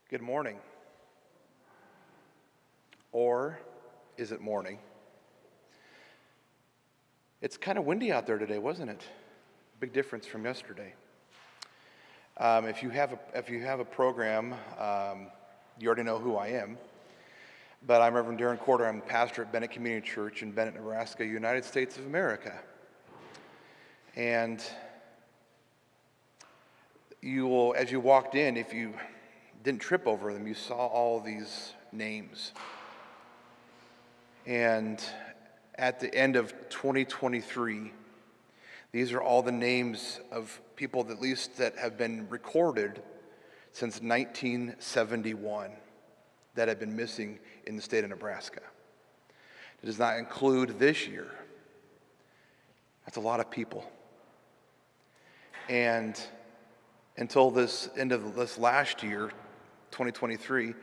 Good morning. Or is it morning? It's kind of windy out there today, wasn't it? Big difference from yesterday. If you have a program, you already know who I am. But I'm Reverend Darin. I'm pastor at Bennett Community Church in Bennett, Nebraska, United States of America. And you will, as you walked in, if you didn't trip over them, you saw all these names. And at the end of 2023, these are all the names of people that have been recorded since 1971 that have been missing in the state of Nebraska. It does not include this year. That's a lot of people. And until this end of this last year, 2023,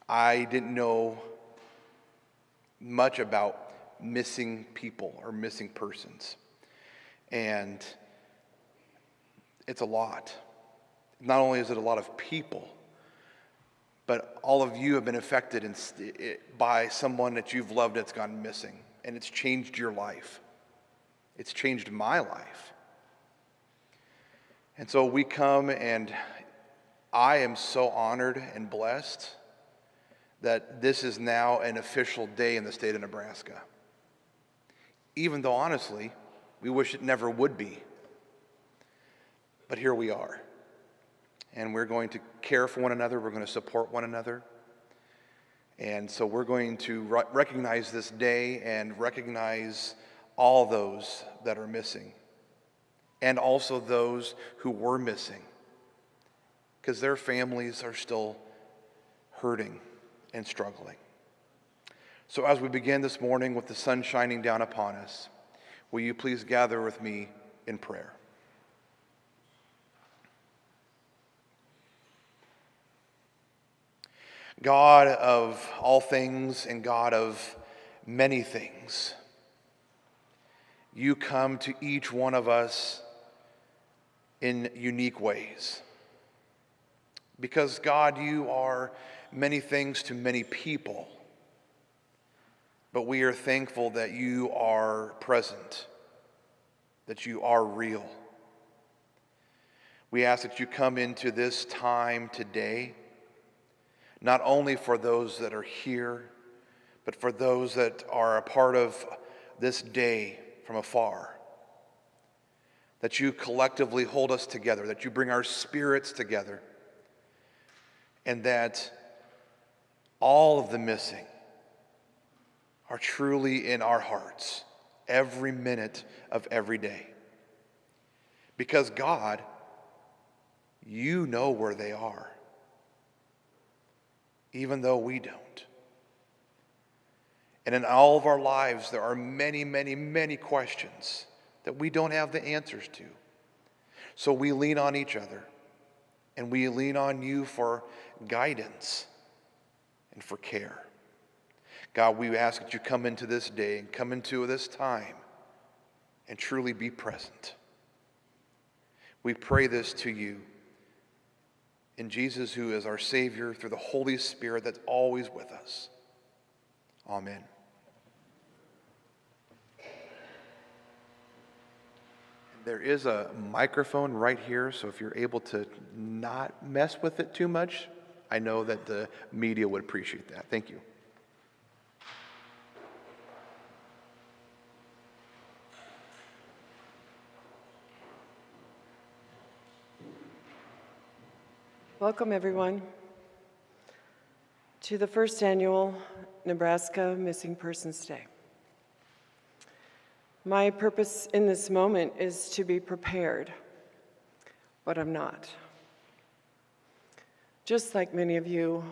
I didn't know much about missing people or missing persons. And it's a lot. Not only is it a lot of people, but all of you have been affected by someone that you've loved that's gone missing. And it's changed your life. It's changed my life. And so we come, and I am so honored and blessed that this is now an official day in the state of Nebraska. Even though, honestly, we wish it never would be. But here we are. And we're going to care for one another. We're going to support one another. And so we're going to recognize this day and recognize all those that are missing. And also those who were missing, because their families are still hurting and struggling. So as we begin this morning with the sun shining down upon us, will you please gather with me in prayer? God of all things and God of many things, you come to each one of us in unique ways. Because God, you are many things to many people, but we are thankful that you are present, that you are real. We ask that you come into this time today, not only for those that are here, but for those that are a part of this day from afar. That you collectively hold us together, that you bring our spirits together, and that all of the missing are truly in our hearts every minute of every day. Because God, you know where they are, even though we don't. And in all of our lives, there are many, many, many questions that we don't have the answers to. So we lean on each other, and we lean on you for guidance and for care. God, we ask that you come into this day and come into this time and truly be present. We pray this to you in Jesus, who is our Savior, through the Holy Spirit that's always with us. Amen. There is a microphone right here, so if you're able to not mess with it too much, I know that the media would appreciate that. Thank you. Welcome, everyone, to the first annual Nebraska Missing Persons Day. My purpose in this moment is to be prepared, but I'm not. Just like many of you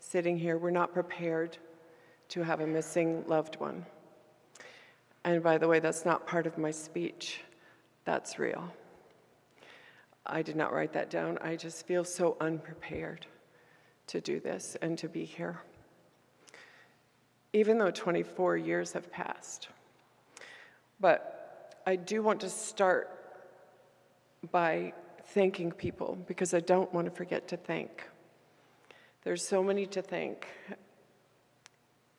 sitting here, we're not prepared to have a missing loved one. And by the way, that's not part of my speech. That's real. I did not write that down. I just feel so unprepared to do this and to be here. Even though 24 years have passed. But I do want to start by thanking people, because I don't want to forget to thank. There's so many to thank.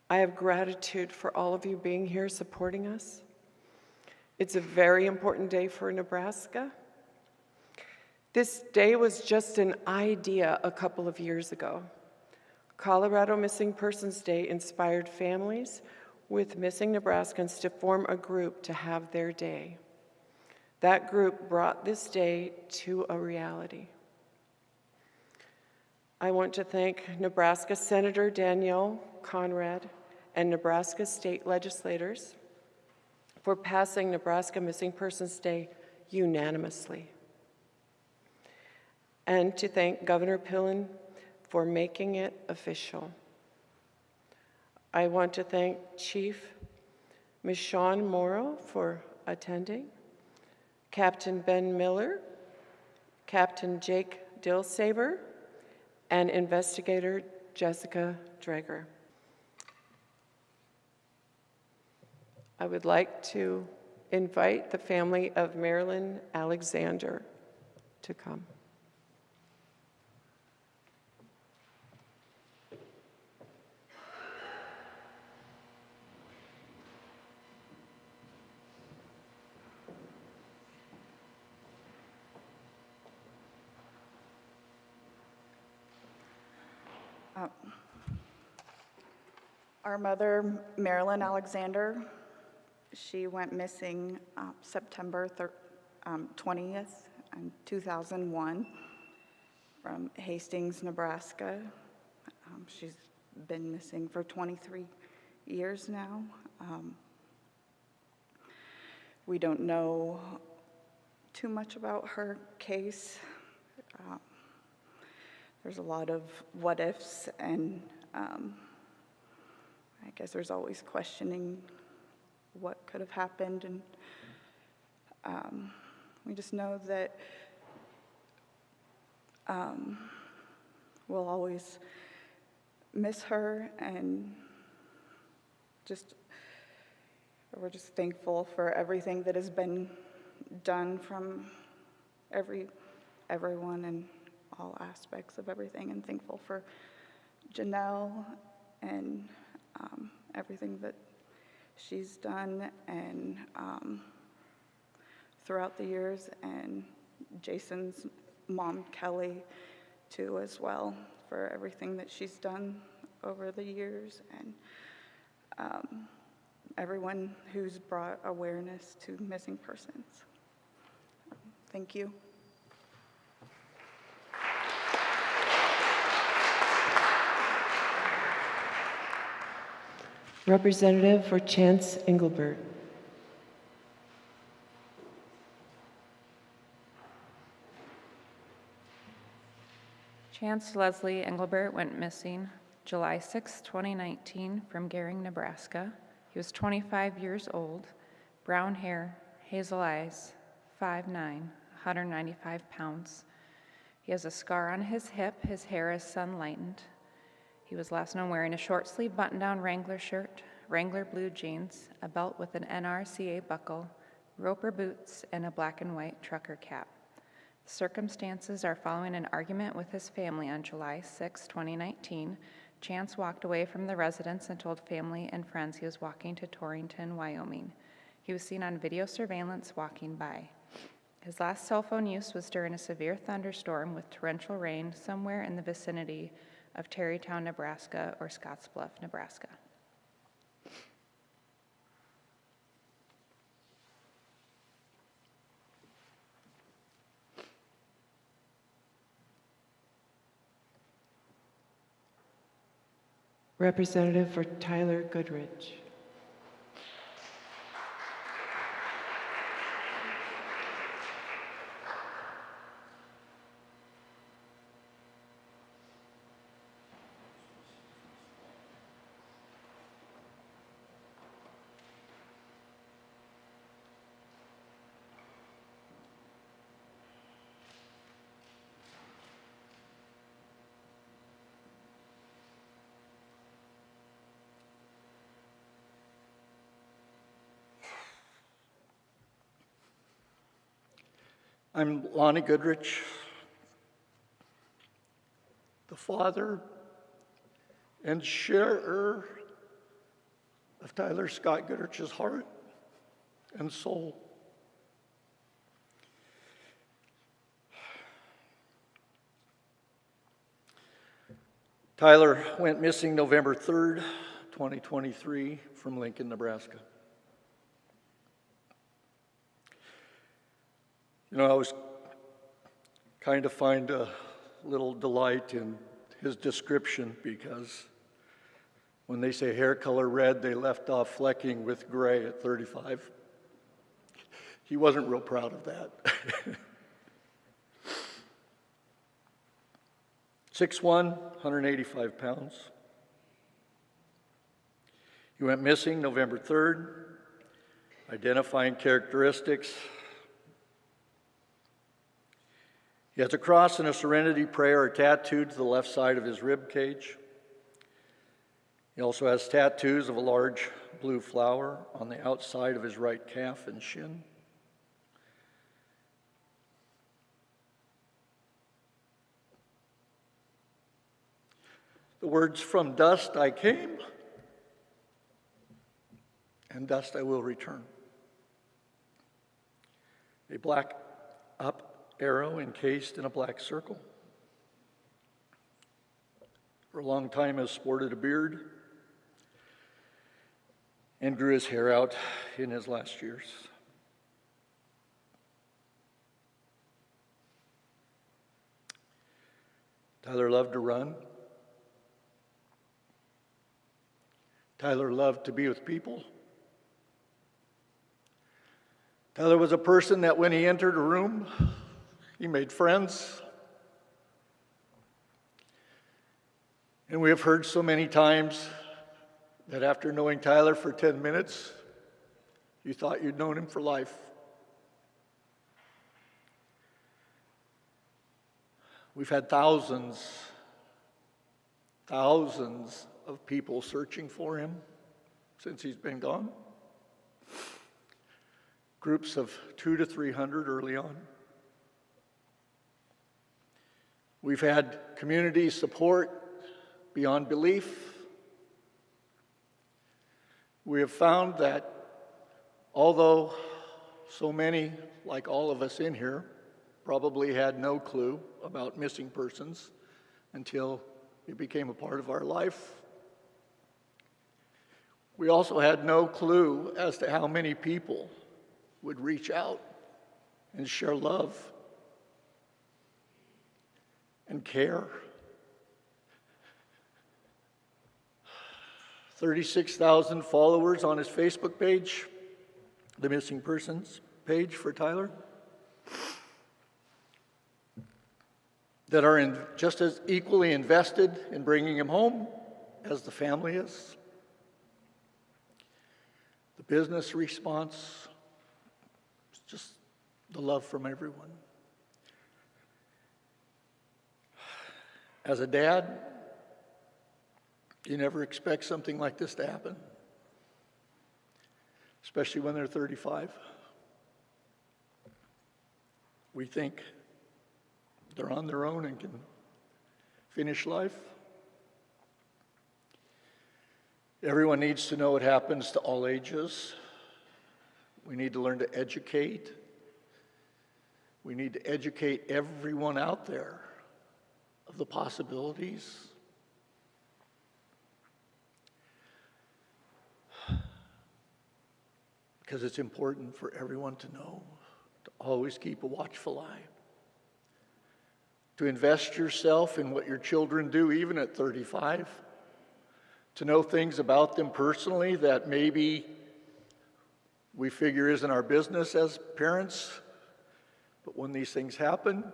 I have gratitude for all of you being here supporting us. It's a very important day for Nebraska. This day was just an idea a couple of years ago. Colorado Missing Persons Day inspired families with missing Nebraskans to form a group to have their day. That group brought this day to a reality. I want to thank Nebraska Senator Danielle, Conrad, and Nebraska state legislators for passing Nebraska Missing Persons Day unanimously. And to thank Governor Pillen for making it official. I want to thank Chief Michonne Morrow for attending, Captain Ben Miller, Captain Jake Dilsaber, and Investigator Jessica Drager. I would like to invite the family of Marilyn Alexander to come. Our mother, Marilyn Alexander, she went missing September 20th, 2001 from Hastings, Nebraska. She's been missing for 23 years now. We don't know too much about her case. There's a lot of what ifs, and I guess there's always questioning what could have happened, and we just know that we'll always miss her, and we're just thankful for everything that has been done from everyone and all aspects of everything, and thankful for Jannel and everything that she's done and throughout the years, and Jason's mom, Kelly, too, as well, for everything that she's done over the years, and everyone who's brought awareness to missing persons. Thank you. Representative for Chance Englebert. Chance Leslie Englebert went missing July 6, 2019 from Gering, Nebraska. He was 25 years old, brown hair, hazel eyes, 5'9", 195 pounds. He has a scar on his hip. His hair is sun-lightened. He was last known wearing a short-sleeve button-down Wrangler shirt, Wrangler blue jeans, a belt with an NRCA buckle, Roper boots, and a black and white trucker cap. The circumstances are following an argument with his family on July 6, 2019. Chance walked away from the residence and told family and friends he was walking to Torrington, Wyoming. He was seen on video surveillance walking by. His last cell phone use was during a severe thunderstorm with torrential rain somewhere in the vicinity of Tarrytown, Nebraska, or Scottsbluff, Nebraska. Representative for Tyler Goodrich. I'm Lonnie Goodrich, the father and sharer of Tyler Scott Goodrich's heart and soul. Tyler went missing November 3rd, 2023 from Lincoln, Nebraska. You know, I was kind of find a little delight in his description, because when they say hair color red, they left off flecking with gray at 35. He wasn't real proud of that. 6'1", 185 pounds. He went missing November 3rd. Identifying characteristics: he has a cross and a serenity prayer tattooed to the left side of his rib cage. He also has tattoos of a large blue flower on the outside of his right calf and shin. The words, "From dust I came, and dust I will return." A black up arrow encased in a black circle. For a long time has sported a beard and grew his hair out in his last years. Tyler loved to run. Tyler loved to be with people. Tyler was a person that when he entered a room, he made friends. And we have heard so many times that after knowing Tyler for 10 minutes, you thought you'd known him for life. We've had thousands of people searching for him since he's been gone. Groups of 200 to 300 early on. We've had community support beyond belief. We have found that although so many, like all of us in here, probably had no clue about missing persons until it became a part of our life, we also had no clue as to how many people would reach out and share love and care. 36,000 followers on his Facebook page, the missing persons page for Tyler, that are just as equally invested in bringing him home as the family is. The business response, just the love from everyone. As a dad, you never expect something like this to happen, especially when they're 35. We think they're on their own and can finish life. Everyone needs to know it happens to all ages. We need to learn to educate. We need to educate everyone out there of the possibilities. Because it's important for everyone to know, to always keep a watchful eye. To invest yourself in what your children do, even at 35. To know things about them personally that maybe we figure isn't our business as parents, but when these things happen,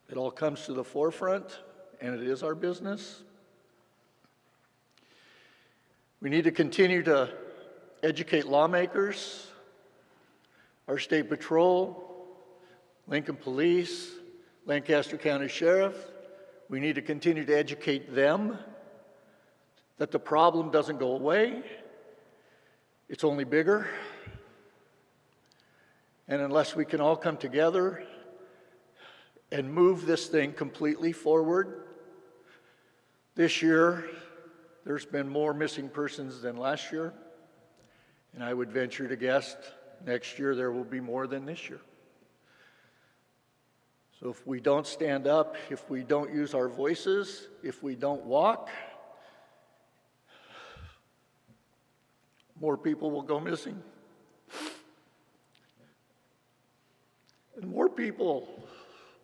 it all comes to the forefront, and it is our business. We need to continue to educate lawmakers, our state patrol, Lincoln Police, Lancaster County Sheriff. We need to continue to educate them that the problem doesn't go away, it's only bigger. And unless we can all come together and move this thing completely forward, this year there's been more missing persons than last year, and I would venture to guess next year there will be more than this year. So if we don't stand up, if we don't use our voices, if we don't walk, more people will go missing. And more people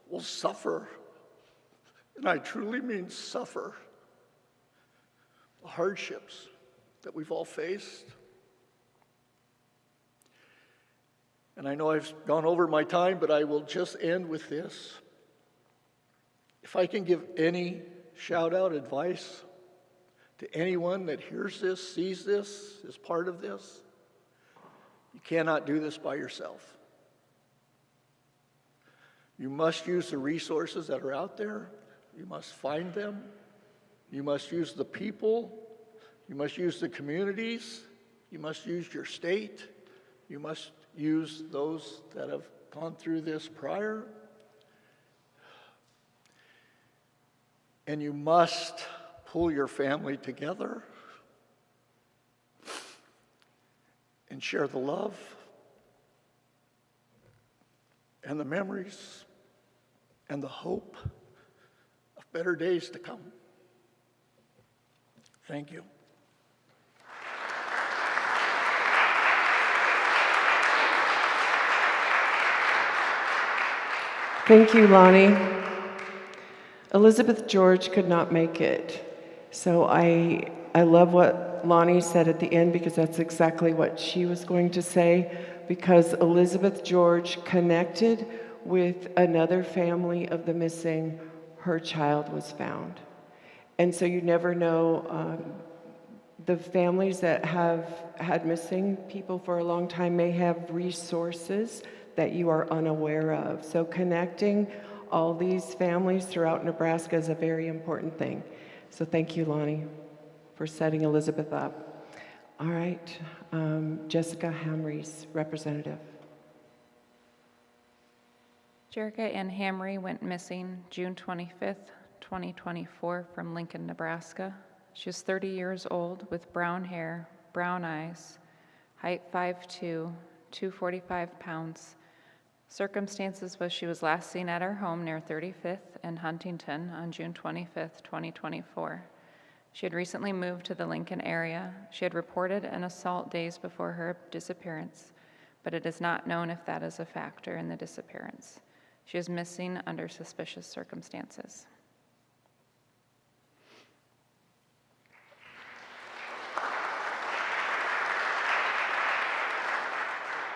will suffer, and I truly mean suffer, the hardships that we've all faced. And I know I've gone over my time, but I will just end with this. If I can give any shout-out advice to anyone that hears this, sees this, is part of this, you cannot do this by yourself. You must use the resources that are out there. You must find them. You must use the people. You must use the communities. You must use your state. You must use those that have gone through this prior. And you must pull your family together and share the love and the memories and the hope of better days to come. Thank you. Thank you, Lonnie. Elizabeth George could not make it. So I love what Lonnie said at the end, because that's exactly what she was going to say, because Elizabeth George connected with another family of the missing. Her child was found. And so you never know, the families that have had missing people for a long time may have resources that you are unaware of. So connecting all these families throughout Nebraska is a very important thing. So thank you, Lonnie, for setting Elizabeth up. All right, Jessica Hamre's representative. Jerica and Hamre went missing June 25th, 2024 from Lincoln, Nebraska. She was 30 years old with brown hair, brown eyes, height 5'2", 245 pounds. Circumstances was she was last seen at her home near 35th and Huntington on June 25th, 2024. She had recently moved to the Lincoln area. She had reported an assault days before her disappearance, but it is not known if that is a factor in the disappearance. She is missing under suspicious circumstances.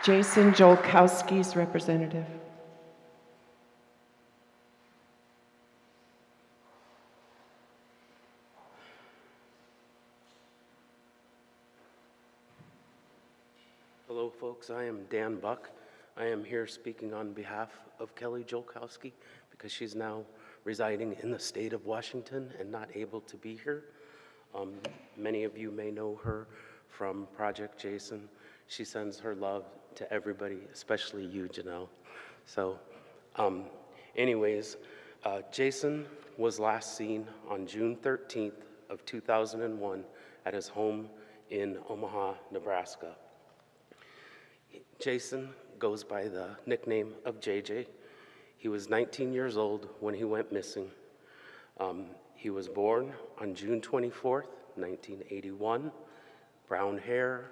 Jason Jolkowski's representative. Hello, folks. I am Dan Buck. I am here speaking on behalf of Kelly Jolkowski because she's now residing in the state of Washington and not able to be here. Many of you may know her from Project Jason. She sends her love to everybody, especially you, Jannel. So anyways, Jason was last seen on June 13th of 2001 at his home in Omaha, Nebraska. Jason goes by the nickname of JJ. He was 19 years old when he went missing. He was born on June 24th, 1981. Brown hair,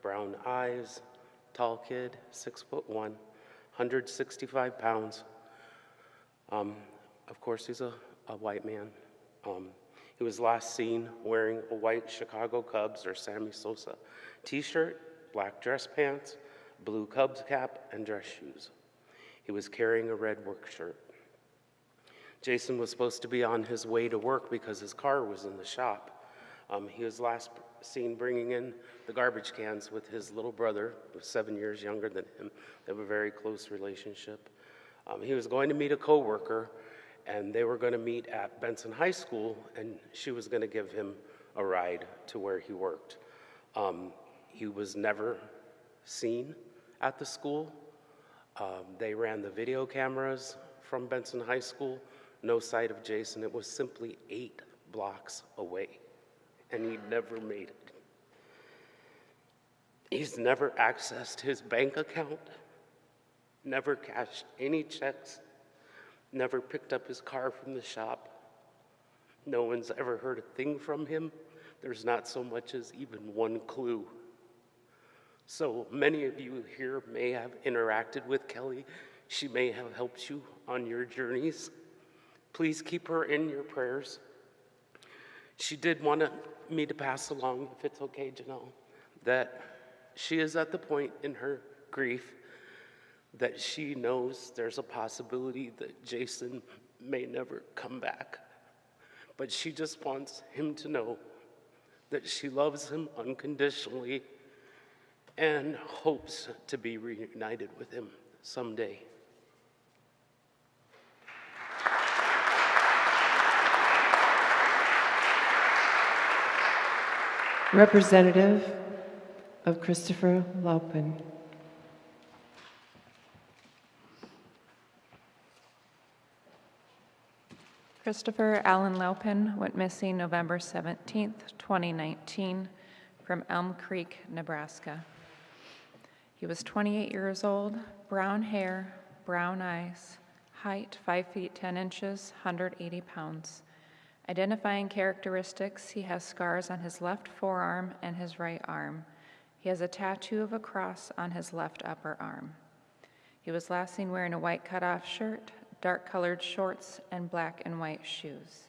brown eyes, tall kid, 6'1", 165 pounds. Of course, he's a white man. He was last seen wearing a white Chicago Cubs or Sammy Sosa t-shirt, black dress pants, blue Cubs cap, and dress shoes. He was carrying a red work shirt. Jason was supposed to be on his way to work because his car was in the shop. He was last seen bringing in the garbage cans with his little brother, who was 7 years younger than him. They have a very close relationship. He was going to meet a coworker, and they were going to meet at Benson High School, and she was going to give him a ride to where he worked. He was never seen at the school. They ran the video cameras from Benson High School. No sight of Jason. It was simply 8 blocks away. and he never made it. He's never accessed his bank account, never cashed any checks, never picked up his car from the shop. No one's ever heard a thing from him. There's not so much as even one clue. So many of you here may have interacted with Kelly. She may have helped you on your journeys. Please keep her in your prayers. She did want me to pass along, if it's okay, Jannel, that she is at the point in her grief that she knows there's a possibility that Jason may never come back. But she just wants him to know that she loves him unconditionally and hopes to be reunited with him someday. Representative of Christopher Loupin. Christopher Allen Loupin went missing November 17th, 2019 from Elm Creek, Nebraska. He was 28 years old, brown hair, brown eyes, height 5 feet 10 inches, 180 pounds. Identifying characteristics, he has scars on his left forearm and his right arm. He has a tattoo of a cross on his left upper arm. He was last seen wearing a white cutoff shirt, dark-colored shorts, and black and white shoes.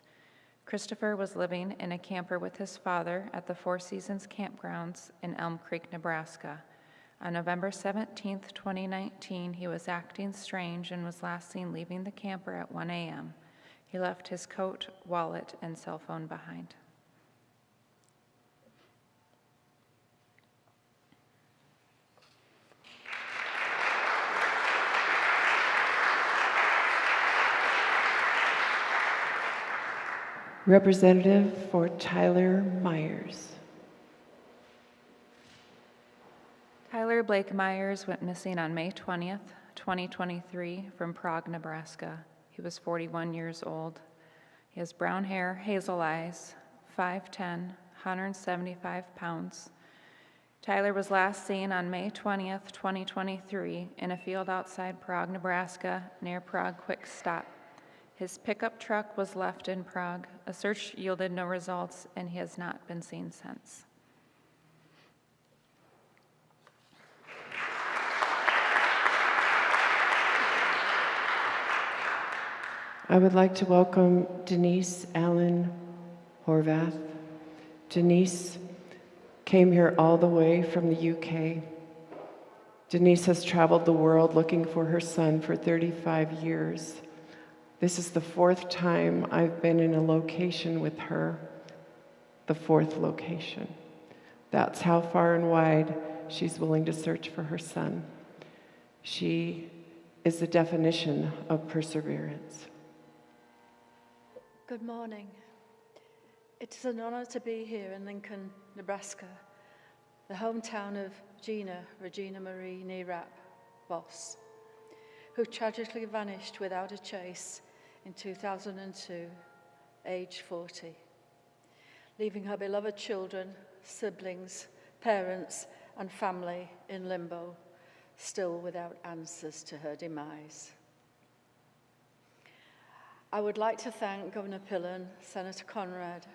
Christopher was living in a camper with his father at the Four Seasons campgrounds in Elm Creek, Nebraska. On November 17, 2019, he was acting strange and was last seen leaving the camper at 1 a.m. He left his coat, wallet, and cell phone behind. Representative for Tyler Miers. Tyler Blake Miers went missing on May 20th, 2023 from Prague, Nebraska. He was 41 years old. He has brown hair, hazel eyes, 5'10", 175 pounds. Tyler was last seen on May 20th, 2023 in a field outside Prague, Nebraska, near Prague Quick Stop. His pickup truck was left in Prague. A search yielded no results, and he has not been seen since. I would like to welcome Denise AllanHorvath. Denise came here all the way from the UK. Denise has traveled the world looking for her son for 35 years. This is the fourth time I've been in a location with her, the fourth location. That's how far and wide she's willing to search for her son. She is the definition of perseverance. Good morning. It is an honor to be here in Lincoln, Nebraska, the hometown of Gina, Regina Marie Nee-Rapp Voss, who tragically vanished without a trace in 2002, age 40, leaving her beloved children, siblings, parents, and family in limbo, still without answers to her demise. I would like to thank Governor Pillen, Senator Conrad,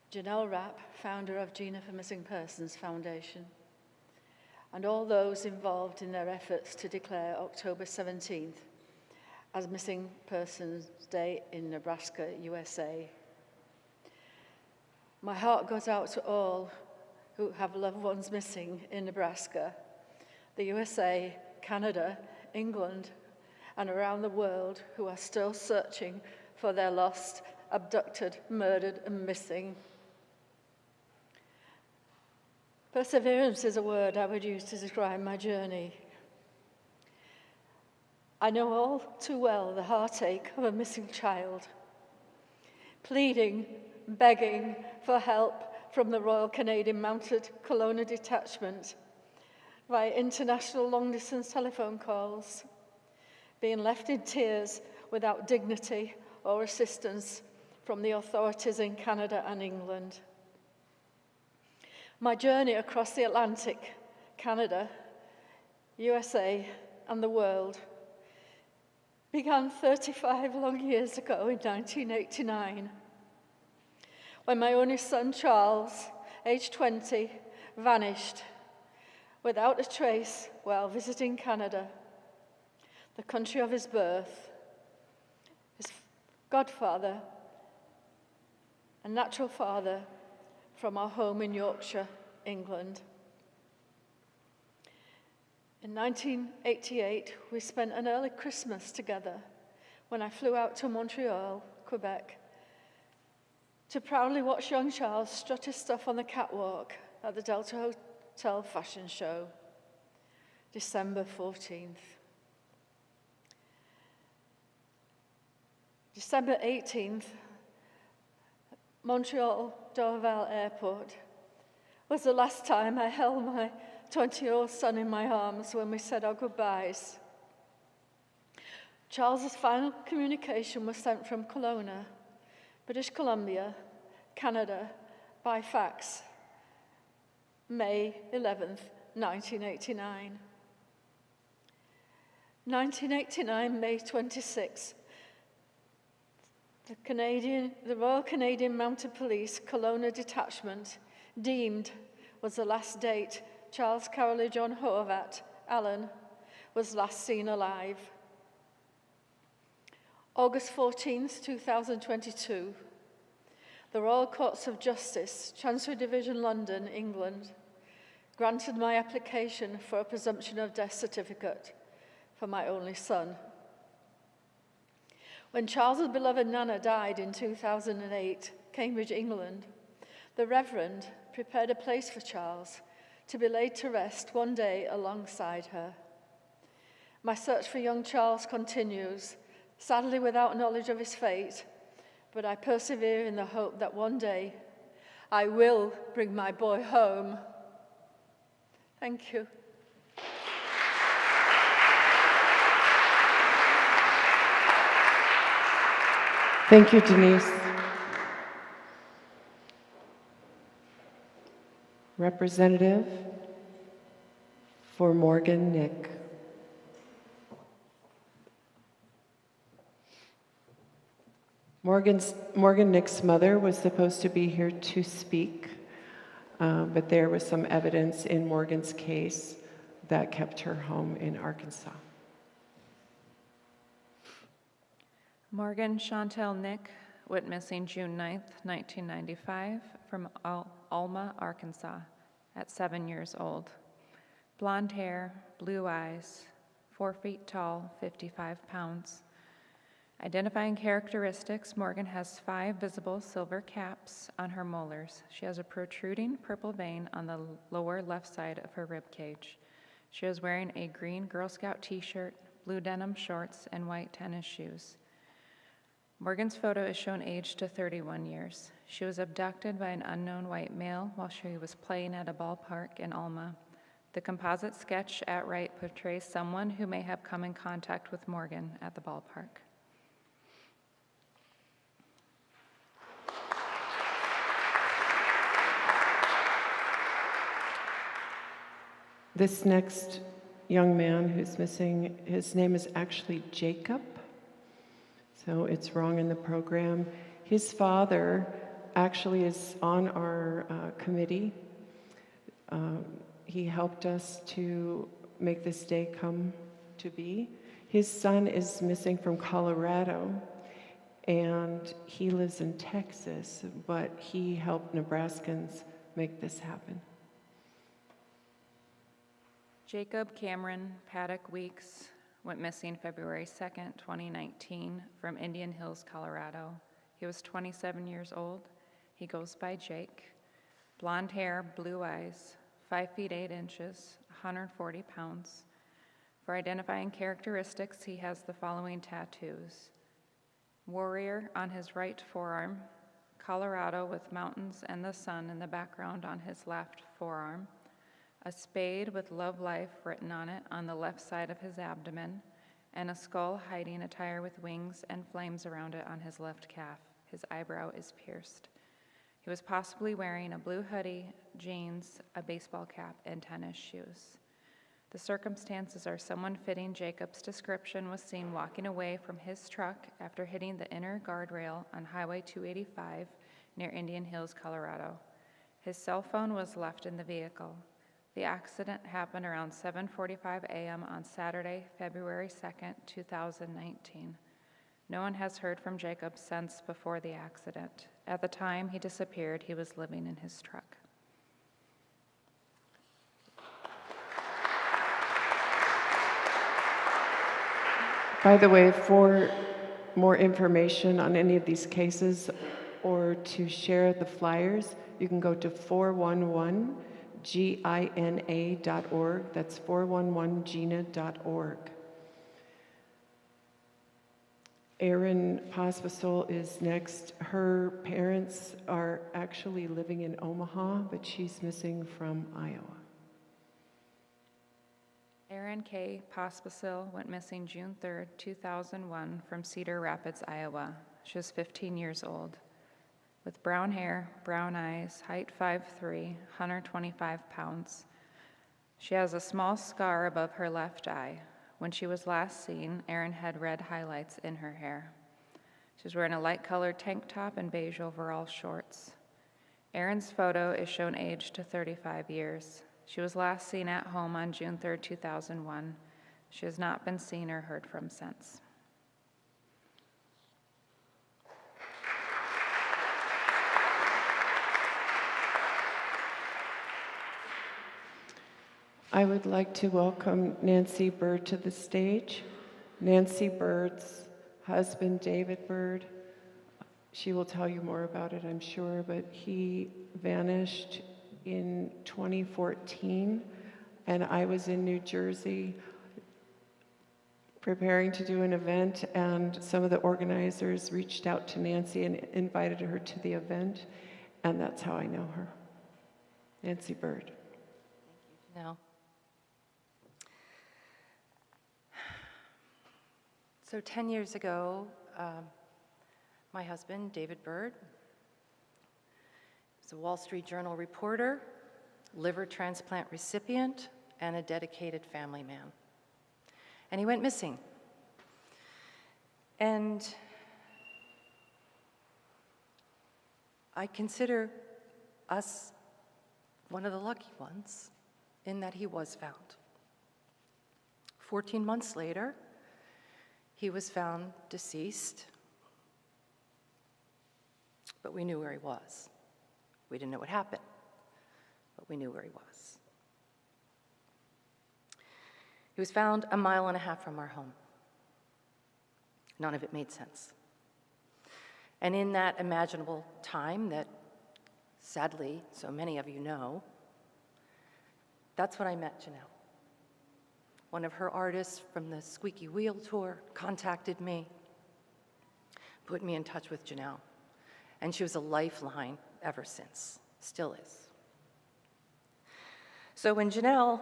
Jannel Rapp, founder of Gina for Missing Persons Foundation, and all those involved in their efforts to declare October 17th as Missing Persons Day in Nebraska, USA. My heart goes out to all who have loved ones missing in Nebraska, the USA, Canada, England, and around the world who are still searching for their lost, abducted, murdered, and missing. Perseverance is a word I would use to describe my journey. I know all too well the heartache of a missing child, pleading, begging for help from the Royal Canadian Mounted Kelowna Detachment via international long-distance telephone calls, being left in tears without dignity or assistance from the authorities in Canada and England. My journey across the Atlantic, Canada, USA, and the world began 35 long years ago in 1989, when my only son, Charles, aged 20, vanished without a trace while visiting Canada, the country of his birth. His godfather and natural father from our home in Yorkshire, England. In 1988, we spent an early Christmas together when I flew out to Montreal, Quebec, to proudly watch young Charles strut his stuff on the catwalk at the Delta Hotel fashion show, December 14th. December 18th, Montreal Dorval Airport was the last time I held my 20-year-old son in my arms when we said our goodbyes. Charles's final communication was sent from Kelowna, British Columbia, Canada, by fax, May 11th, 1989. 1989, May 26th, the Royal Canadian Mounted Police Kelowna Detachment deemed was the last date Charles Carrollage John Horvath, Allan, was last seen alive. August 14th, 2022, the Royal Courts of Justice, Chancery Division, London, England, granted my application for a presumption of death certificate for my only son. When Charles's beloved Nana died in 2008, Cambridge, England, the Reverend prepared a place for Charles to be laid to rest one day alongside her. My search for young Charles continues, sadly without knowledge of his fate, but I persevere in the hope that one day I will bring my boy home. Thank you. Thank you, Denise. Representative for Morgan Nick. Morgan Nick's mother was supposed to be here to speak, but there was some evidence in Morgan's case that kept her home in Arkansas. Morgan Chantel Nick went missing June 9th, 1995, from Alma, Arkansas, at 7 years old. Blonde hair, blue eyes, 4 feet tall, 55 pounds. Identifying characteristics, Morgan has 5 visible silver caps on her molars. She has a protruding purple vein on the lower left side of her rib cage. She was wearing a green Girl Scout t-shirt, blue denim shorts, and white tennis shoes. Morgan's photo is shown aged to 31 years. She was abducted by an unknown white male while she was playing at a ballpark in Alma. The composite sketch at right portrays someone who may have come in contact with Morgan at the ballpark. This next young man who's missing, his name is actually Jacob. So it's wrong in the program. His father actually is on our committee. He helped us to make this day come to be. His son is missing from Colorado, and he lives in Texas, but he helped Nebraskans make this happen. Jacob Cameron Paddock-Weeks went missing February 2nd, 2019, from Indian Hills, Colorado. He was 27 years old. He goes by Jake. Blonde hair, blue eyes, 5 feet 8 inches, 140 pounds. For identifying characteristics, he has the following tattoos: Warrior on his right forearm, Colorado with mountains and the sun in the background on his left forearm, a spade with Love Life written on it on the left side of his abdomen, and a skull hiding a tire with wings and flames around it on his left calf. His eyebrow is pierced. He He was possibly wearing a blue hoodie, jeans, a baseball cap, and tennis shoes. The circumstances are someone fitting Jacob's description was seen walking away from his truck after hitting the inner guardrail on Highway 285 near Indian Hills, Colorado. His cell phone was left in the vehicle. The accident happened around 7:45 a.m. on Saturday, February 2nd, 2019. No one has heard from Jacob since before the accident. At the time he disappeared, he was living in his truck. By the way, for more information on any of these cases or to share the flyers, you can go to 411gina.org. That's 411gina.org. Erin Pospisil is next. Her parents are actually living in Omaha, but she's missing from Iowa. Erin K. Pospisil went missing June 3rd, 2001 from Cedar Rapids, Iowa. She was 15 years old. With brown hair, brown eyes, height 5'3", 125 pounds. She has a small scar above her left eye. When she was last seen, Erin had red highlights in her hair. She was wearing a light-colored tank top and beige overall shorts. Erin's photo is shown aged to 35 years. She was last seen at home on June 3rd, 2001. She has not been seen or heard from since. I would like to welcome Nancy Bird to the stage. Nancy Bird's husband, David Bird, she will tell you more about it, I'm sure, but he vanished in 2014, and I was in New Jersey preparing to do an event, and some of the organizers reached out to Nancy and invited her to the event, and that's how I know her. Nancy Bird. Thank you, Jannel. So 10 years ago, my husband, David Bird, was a Wall Street Journal reporter, liver transplant recipient, and a dedicated family man. And he went missing. And I consider us one of the lucky ones in that he was found. 14 months later, he was found deceased, but we knew where he was. We didn't know what happened, but we knew where he was. He was found 1.5 miles from our home. None of it made sense. And in that imaginable time that, sadly, so many of you know, that's when I met Jannel. One of her artists from the Squeaky Wheel tour contacted me, put me in touch with Jannel, and she was a lifeline ever since, still is. So when Jannel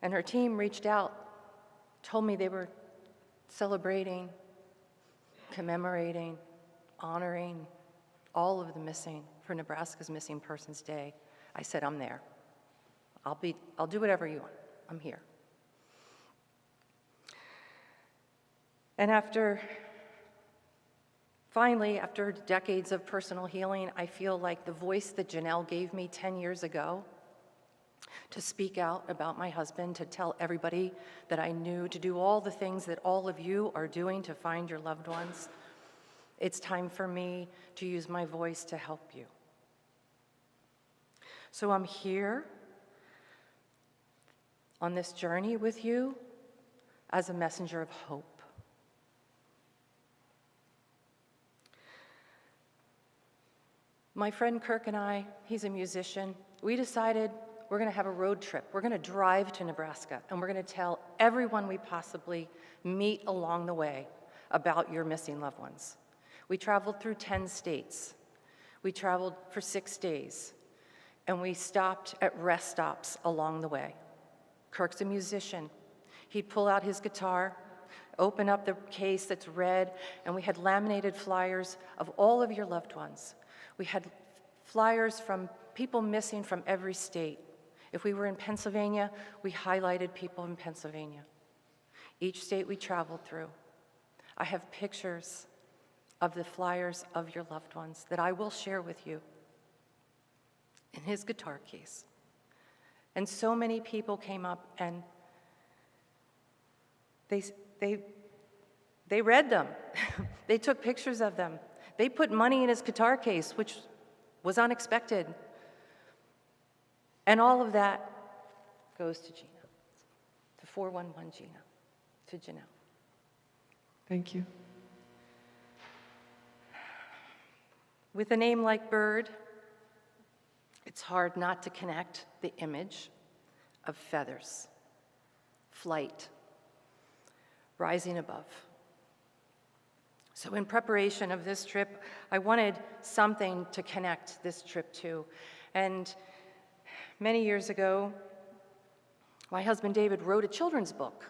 and her team reached out, told me they were celebrating, commemorating, honoring all of the missing for Nebraska's Missing Persons Day, I said, I'm there. I'll do whatever you want. I'm here. And finally, after decades of personal healing, I feel like the voice that Jannel gave me 10 years ago to speak out about my husband, to tell everybody that I knew, to do all the things that all of you are doing to find your loved ones, it's time for me to use my voice to help you. So I'm here on this journey with you as a messenger of hope. My friend Kirk and I, he's a musician, we decided we're going to have a road trip. We're going to drive to Nebraska, and we're going to tell everyone we possibly meet along the way about your missing loved ones. We traveled through 10 states. We traveled for 6 days, and we stopped at rest stops along the way. Kirk's a musician. He'd pull out his guitar, open up the case that's red, and we had laminated flyers of all of your loved ones. We had flyers from people missing from every state. If we were in Pennsylvania, we highlighted people in Pennsylvania. Each state we traveled through. I have pictures of the flyers of your loved ones that I will share with you in his guitar case. And so many people came up and they read them. They took pictures of them. They put money in his guitar case, which was unexpected. And all of that goes to Gina, to 411 Gina, to Jannel. Thank you. With a name like Bird, it's hard not to connect the image of feathers, flight, rising above. So in preparation of this trip, I wanted something to connect this trip to. And many years ago, my husband David wrote a children's book.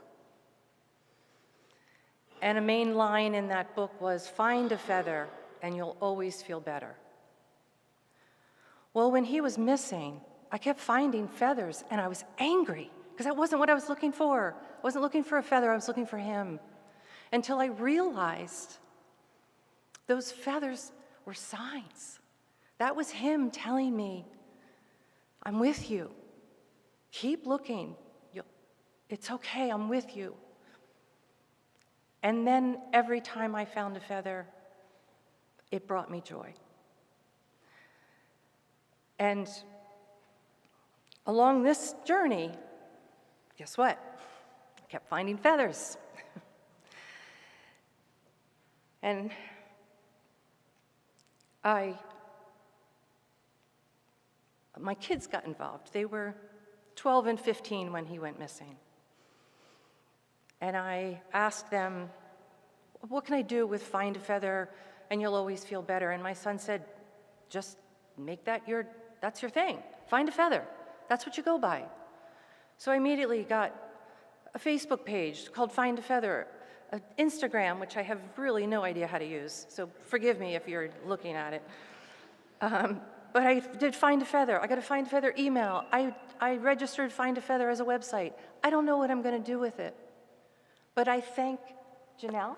And a main line in that book was, "Find a feather and you'll always feel better." Well, when he was missing, I kept finding feathers and I was angry because that wasn't what I was looking for. I wasn't looking for a feather, I was looking for him. Until I realized those feathers were signs. That was him telling me, I'm with you. Keep looking. It's okay, I'm with you. And then every time I found a feather, it brought me joy. And along this journey, guess what? I kept finding feathers. And my kids got involved. They were 12 and 15 when he went missing. And I asked them, what can I do with Find a Feather and you'll always feel better? And my son said, just make that's your thing. Find a feather. That's what you go by. So I immediately got a Facebook page called Find a Feather, an Instagram, which I have really no idea how to use, so forgive me if you're looking at it. But I did Find a Feather. I got a Find a Feather email. I registered Find a Feather as a website. I don't know what I'm going to do with it. But I thank Jannel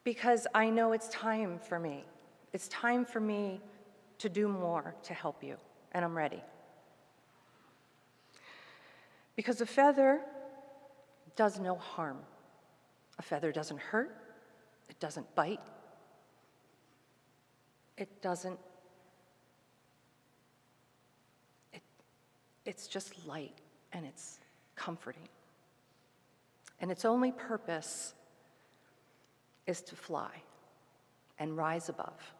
because I know it's time for me. It's time for me to do more to help you, and I'm ready. Because a feather does no harm. A feather doesn't hurt. It doesn't bite. It's just light and it's comforting. And its only purpose is to fly and rise above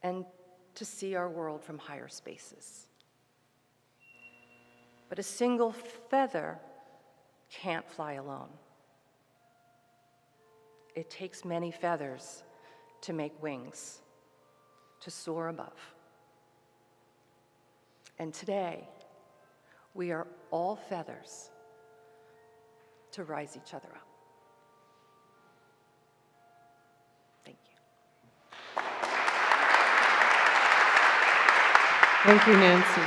and to see our world from higher spaces. But a single feather can't fly alone. It takes many feathers to make wings, to soar above. And today, we are all feathers to rise each other up. Thank you. Thank you, Nancy.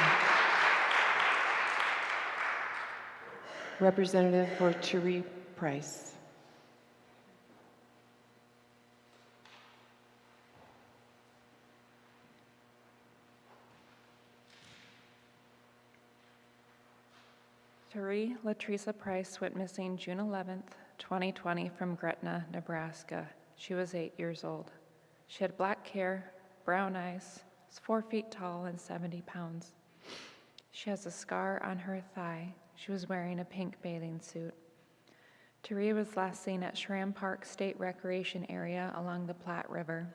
Representative for Tarie Price. Tarie Latresa Price went missing June 11th, 2020 from Gretna, Nebraska. She was 8 years old. She had black hair, brown eyes, was 4 feet tall and 70 pounds. She has a scar on her thigh. She was wearing a pink bathing suit. Tarie was last seen at Schramm Park State Recreation Area along the Platte River.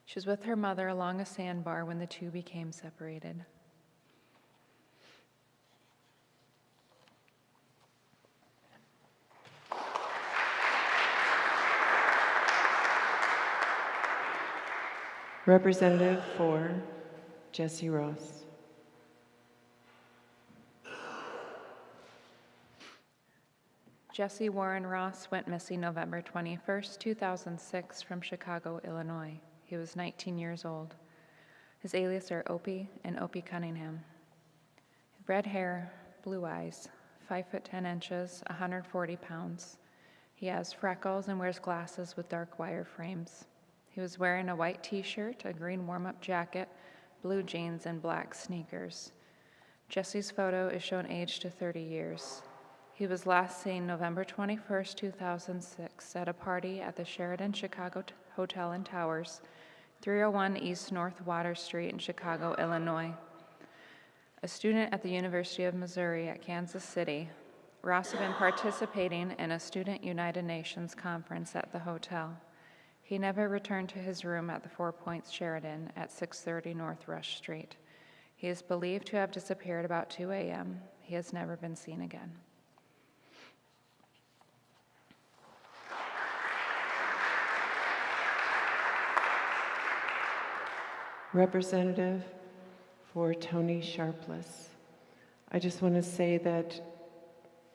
She was with her mother along a sandbar when the two became separated. Representative for Jesse Ross. Jesse Warren Ross went missing November 21st, 2006 from Chicago, Illinois. He was 19 years old. His alias are Opie and Opie Cunningham. Red hair, blue eyes, 5 foot 10 inches, 140 pounds. He has freckles and wears glasses with dark wire frames. He was wearing a white t-shirt, a green warm-up jacket, blue jeans, and black sneakers. Jesse's photo is shown aged to 30 years. He was last seen November 21st, 2006 at a party at the Sheraton Chicago Hotel and Towers, 301 East North Water Street in Chicago, Illinois. A student at the University of Missouri at Kansas City, Ross had been participating in a Student United Nations conference at the hotel. He never returned to his room at the Four Points Sheraton at 630 North Rush Street. He is believed to have disappeared about 2 a.m. He has never been seen again. Representative for Toni Sharpless. I just want to say that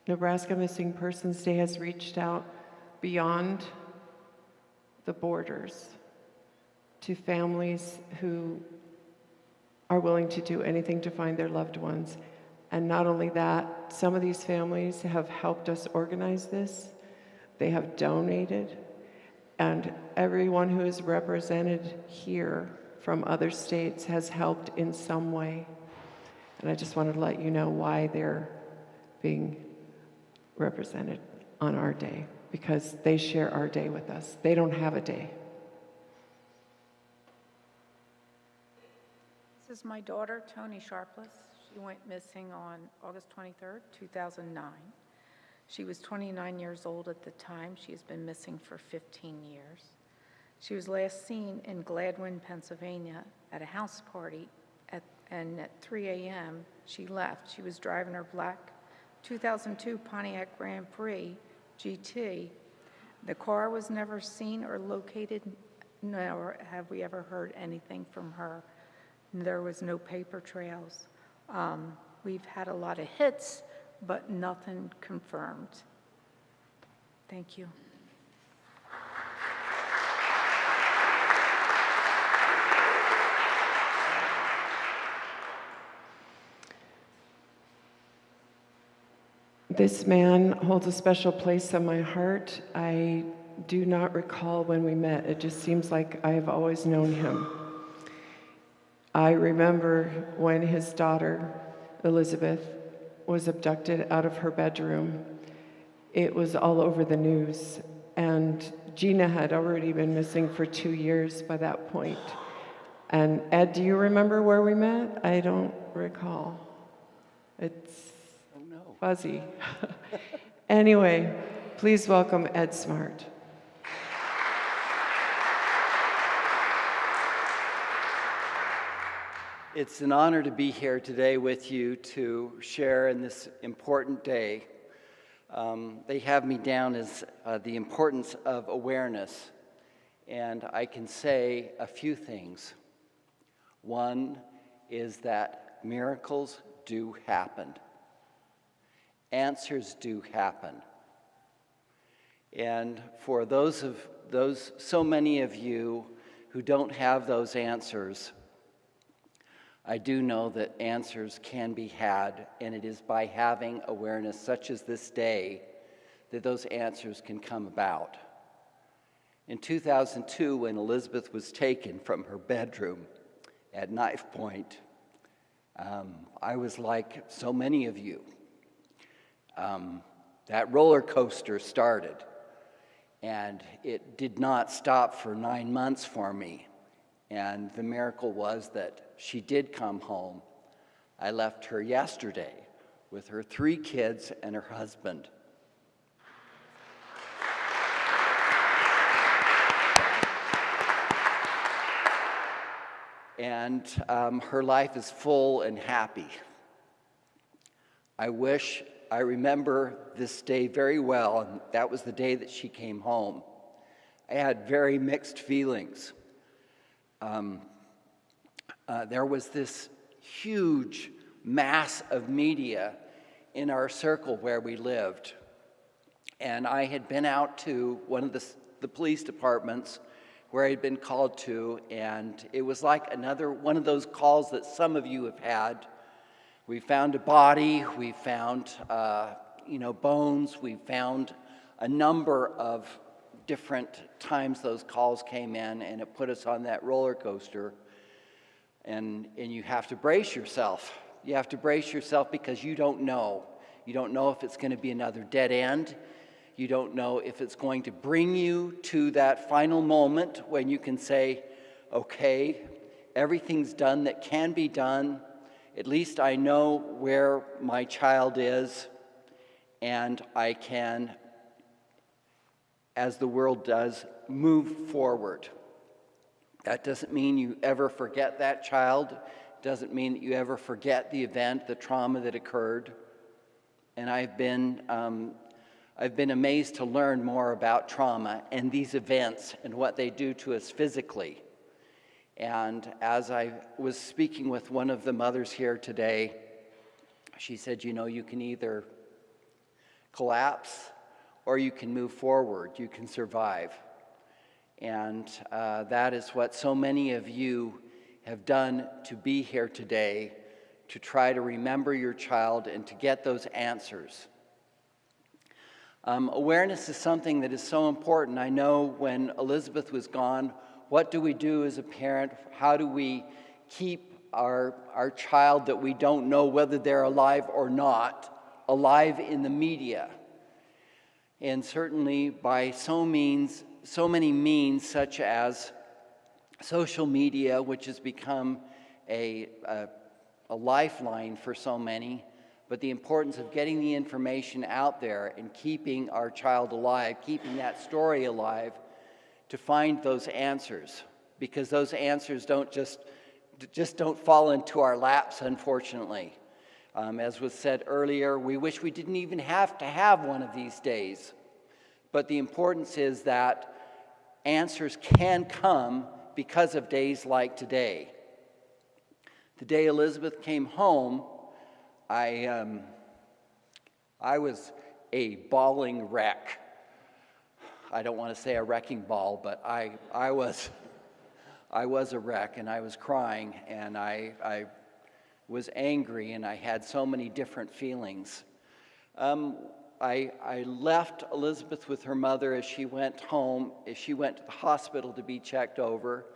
Nebraska Missing Persons Day has reached out beyond the borders to families who are willing to do anything to find their loved ones. And not only that, some of these families have helped us organize this. They have donated, and everyone who is represented here from other states has helped in some way. And I just wanted to let you know why they're being represented on our day, because they share our day with us. They don't have a day. This is my daughter, Toni Sharpless. She went missing on August 23rd, 2009. She was 29 years old at the time. She has been missing for 15 years. She was last seen in Gladwin, Pennsylvania at a house party, and at 3 a.m. she left. She was driving her black 2002 Pontiac Grand Prix GT. The car was never seen or located, nor have we ever heard anything from her. There was no paper trails. We've had a lot of hits, but nothing confirmed. Thank you. This man holds a special place in my heart. I do not recall when we met. It just seems like I have always known him. I remember when his daughter, Elizabeth, was abducted out of her bedroom. It was all over the news, and Gina had already been missing for 2 years by that point. And Ed, do you remember where we met? I don't recall. It's fuzzy. Anyway, please welcome Ed Smart. It's an honor to be here today with you to share in this important day. They have me down as the importance of awareness, and I can say a few things. One is that miracles do happen. Answers do happen. And for so many of you who don't have those answers, I do know that answers can be had, and it is by having awareness such as this day that those answers can come about. In 2002, when Elizabeth was taken from her bedroom at knife point, I was like so many of you. That roller coaster started, and it did not stop for 9 months for me. And the miracle was that she did come home. I left her yesterday with her 3 kids and her husband. And her life is full and happy. I remember this day very well, and that was the day that she came home. I had very mixed feelings. There was this huge mass of media in our circle where we lived. And I had been out to one of the police departments where I'd been called to, and it was like another one of those calls that some of you have had. We found a body, we found bones, we found a number of different times those calls came in, and it put us on that roller coaster. And you have to brace yourself. You have to brace yourself because you don't know. You don't know if it's going to be another dead end. You don't know if it's going to bring you to that final moment when you can say, okay, everything's done that can be done. At least I know where my child is, and I can, as the world does, move forward. That doesn't mean you ever forget that child. It doesn't mean that you ever forget the event, the trauma that occurred. And I've been amazed to learn more about trauma and these events and what they do to us physically. And as I was speaking with one of the mothers here today, she said, you can either collapse or you can move forward, you can survive. And that is what so many of you have done to be here today, to try to remember your child and to get those answers. Awareness is something that is so important. I know when Elizabeth was gone, what do we do as a parent? How do we keep our child that we don't know whether they're alive or not, alive in the media? And certainly by so many means, such as social media, which has become a lifeline for so many, but the importance of getting the information out there and keeping our child alive, keeping that story alive, to find those answers, because those answers don't just don't fall into our laps, unfortunately. As was said earlier, we wish we didn't even have to have one of these days, but the importance is that answers can come because of days like today. The day Elizabeth came home, I was a bawling wreck. I don't want to say a wrecking ball, but I was a wreck, and I was crying, and I was angry, and I had so many different feelings. I left Elizabeth with her mother as she went home, as she went to the hospital to be checked over,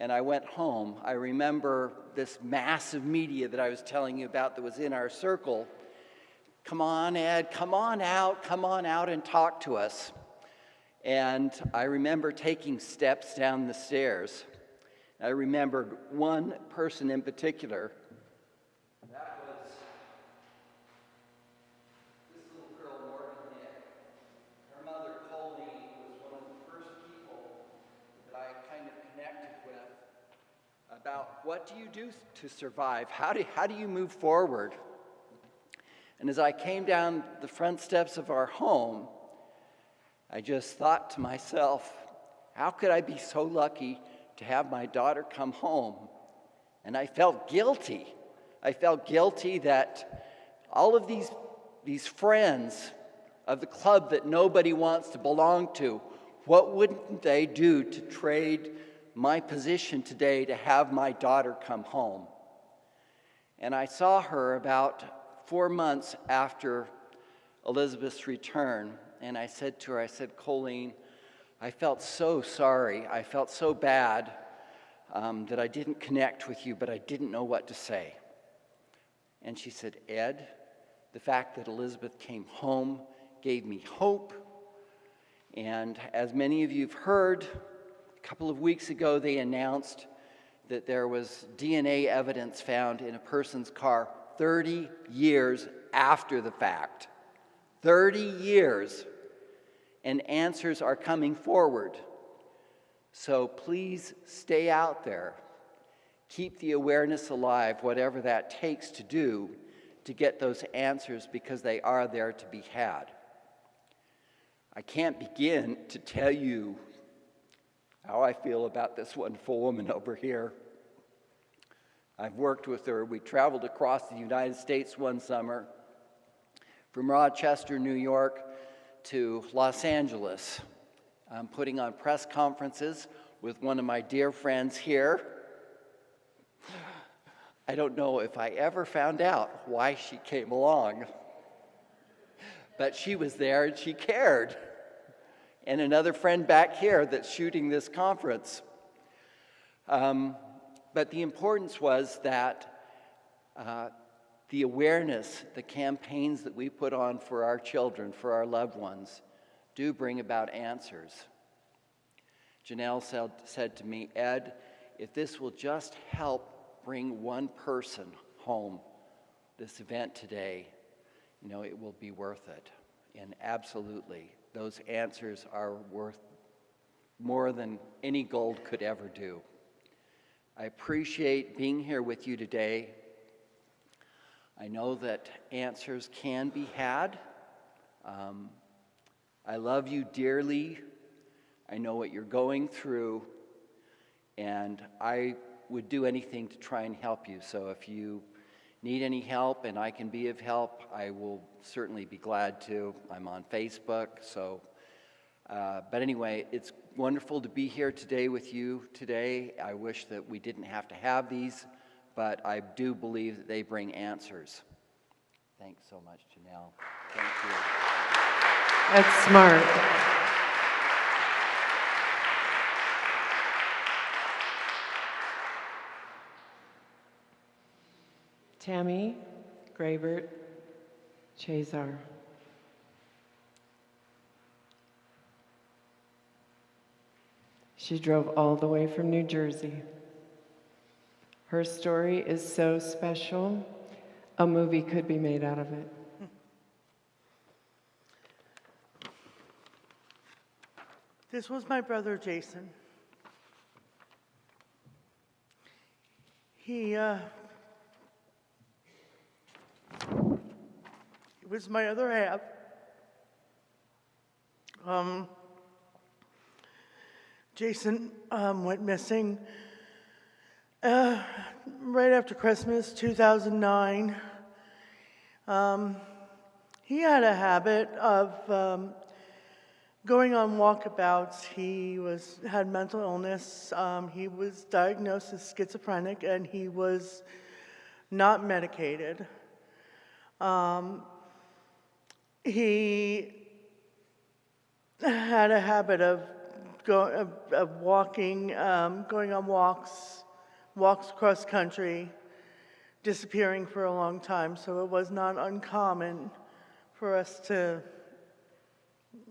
and I went home. I remember this massive media that I was telling you about that was in our circle. Come on, Ed, come on out and talk to us. And I remember taking steps down the stairs. I remembered one person in particular. That was this little girl, Morgan Nick. Her mother, Colleen, was one of the first people that I kind of connected with about what do you do to survive? How do you move forward? And as I came down the front steps of our home, I just thought to myself, how could I be so lucky to have my daughter come home? And I felt guilty. I felt guilty that all of these friends of the club that nobody wants to belong to, what wouldn't they do to trade my position today to have my daughter come home? And I saw her about 4 months after Elizabeth's return, and I said to her, Colleen, I felt so sorry, I felt so bad that I didn't connect with you, but I didn't know what to say. And she said, Ed, the fact that Elizabeth came home gave me hope. And as many of you have heard, a couple of weeks ago they announced that there was DNA evidence found in a person's car 30 years after the fact. 30 years, and answers are coming forward. So please stay out there. Keep the awareness alive, whatever that takes to do to get those answers, because they are there to be had. I can't begin to tell you how I feel about this wonderful woman over here. I've worked with her. We traveled across the United States one summer from Rochester, New York, to Los Angeles. I'm putting on press conferences with one of my dear friends here. I don't know if I ever found out why she came along, but she was there and she cared. And another friend back here that's shooting this conference. But the importance was that the awareness, the campaigns that we put on for our children, for our loved ones, do bring about answers. Jannel said to me, Ed, if this will just help bring one person home, this event today, it will be worth it. And absolutely, those answers are worth more than any gold could ever do. I appreciate being here with you today. I know that answers can be had. I love you dearly. I know what you're going through, and I would do anything to try and help you. So if you need any help and I can be of help, I will certainly be glad to. I'm on Facebook, so. But anyway, it's wonderful to be here today with you today. I wish that we didn't have to have these, but I do believe that they bring answers. Thanks so much, Jannel. Thank you. That's smart. Tammy, Grabert, Csaszar. She drove all the way from New Jersey. Her story is so special, a movie could be made out of it. This was my brother, Jason. He was my other half. Jason went missing right after Christmas, 2009. He had a habit of going on walkabouts. He had mental illness. He was diagnosed as schizophrenic, and he was not medicated. He had a habit of walking, going on walks across country, disappearing for a long time. So it was not uncommon for us to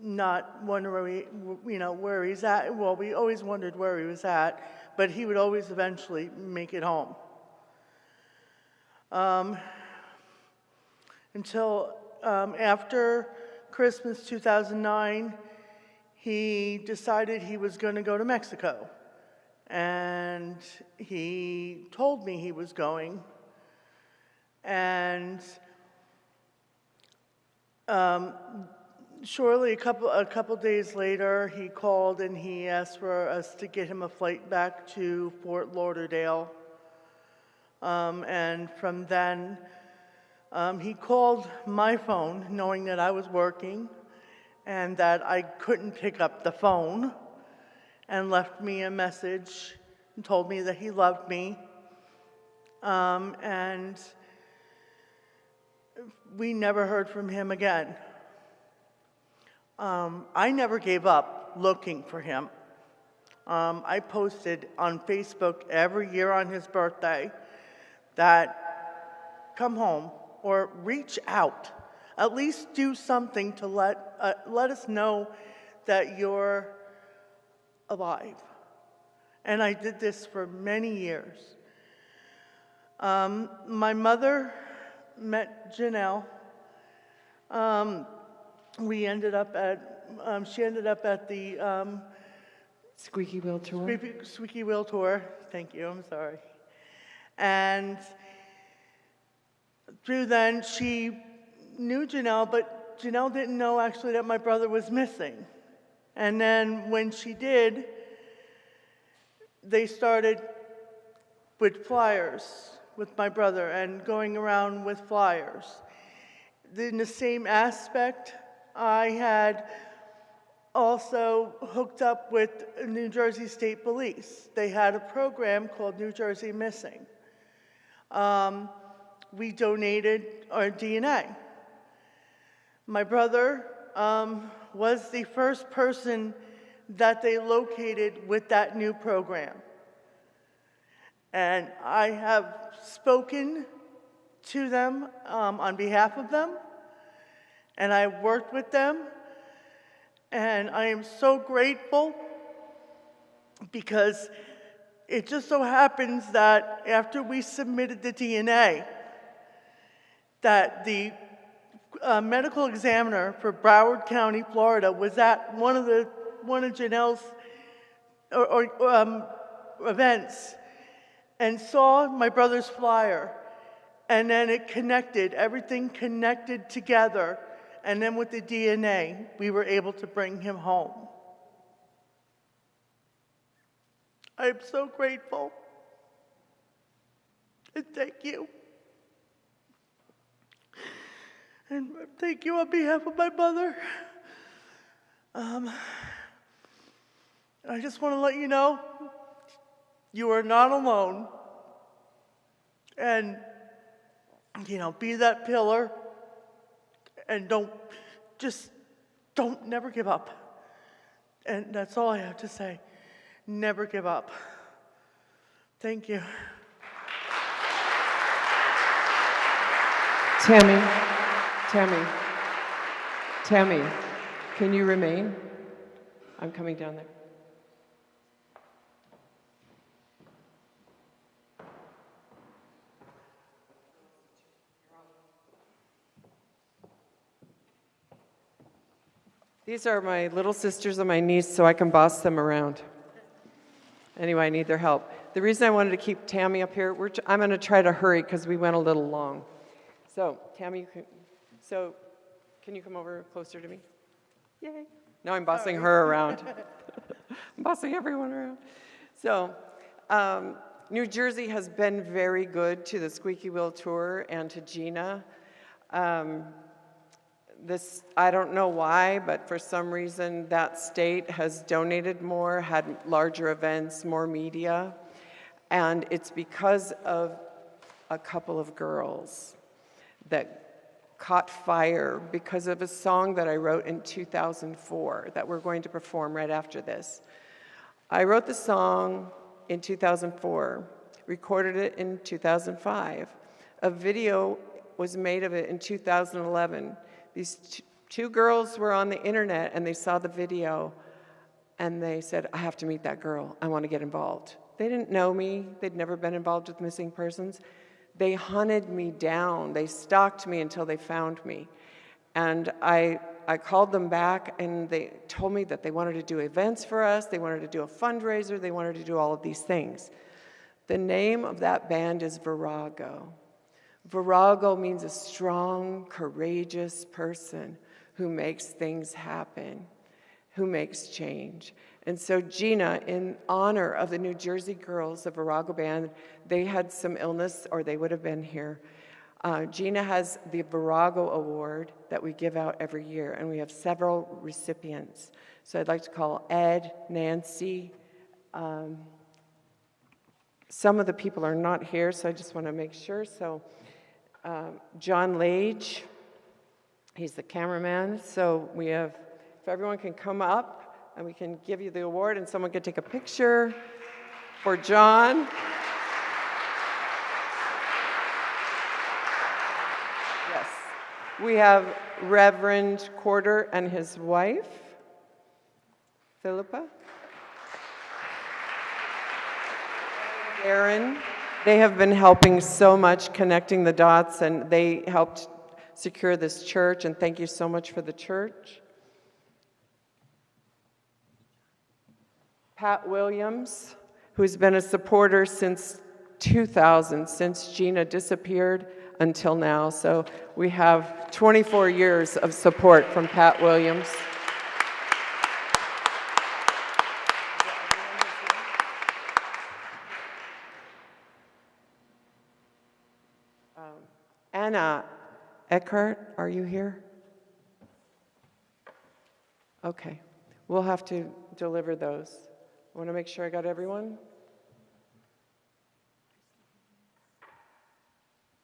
not wonder where he's at. Well, we always wondered where he was at, but he would always eventually make it home. Until after Christmas 2009, he decided he was going to go to Mexico. And he told me he was going. And shortly, a couple days later, he called and he asked for us to get him a flight back to Fort Lauderdale. And from then, he called my phone, knowing that I was working and that I couldn't pick up the phone, and left me a message and told me that he loved me. And we never heard from him again. I never gave up looking for him. I posted on Facebook every year on his birthday that come home or reach out. At least do something to let us know that you're alive. And I did this for many years. My mother met Jannel. She ended up at the Squeaky Wheel Tour. Squeaky Wheel Tour. Thank you, I'm sorry. And through then, she knew Jannel, but Jannel didn't know actually that my brother was missing. And then when she did, they started with flyers with my brother and going around with flyers. In the same aspect I had also hooked up with New Jersey State Police. They had a program called New Jersey Missing. We donated our DNA. My brother was the first person that they located with that new program. And I have spoken to them on behalf of them, and I worked with them, and I am so grateful because it just so happens that after we submitted the DNA, that the medical examiner for Broward County, Florida, was at one of Jannel's events and saw my brother's flyer, and then it connected, everything connected together, and then with the DNA, we were able to bring him home. I'm so grateful, and thank you. And thank you on behalf of my mother. I just want to let you know, you are not alone. And, be that pillar. And never give up. And that's all I have to say. Never give up. Thank you. Tammy, can you remain? I'm coming down there. These are my little sisters and my niece, so I can boss them around. Anyway, I need their help. The reason I wanted to keep Tammy up here, I'm going to try to hurry because we went a little long. So, Tammy, can you come over closer to me? Yay. Now I'm bossing her around. I'm bossing everyone around. So, New Jersey has been very good to the Squeaky Wheel Tour and to Gina. I don't know why, but for some reason that state has donated more, had larger events, more media, and it's because of a couple of girls that caught fire because of a song that I wrote in 2004 that we're going to perform right after this. I wrote the song in 2004, recorded it in 2005. A video was made of it in 2011. These two girls were on the internet and they saw the video and they said, I have to meet that girl. I want to get involved. They didn't know me. They'd never been involved with missing persons. They hunted me down. They stalked me until they found me. And I called them back and they told me that they wanted to do events for us. They wanted to do a fundraiser. They wanted to do all of these things. The name of that band is Virago. Virago means a strong, courageous person who makes things happen, who makes change. And so Gina, in honor of the New Jersey girls, the Virago band, they had some illness or they would have been here. Gina has the Virago Award that we give out every year, and we have several recipients. So I'd like to call Ed, Nancy. Some of the people are not here, so I just want to make sure. So John Lage, he's the cameraman. So we have, if everyone can come up and we can give you the award and someone can take a picture for John. Yes. We have Reverend Corder and his wife, Philippa. Erin. They have been helping so much connecting the dots, and they helped secure this church, and thank you so much for the church. Pat Williams, who's been a supporter since 2000, since Gina disappeared until now. So we have 24 years of support from Pat Williams. Anna Eckhart, are you here? Okay, we'll have to deliver those. I want to make sure I got everyone.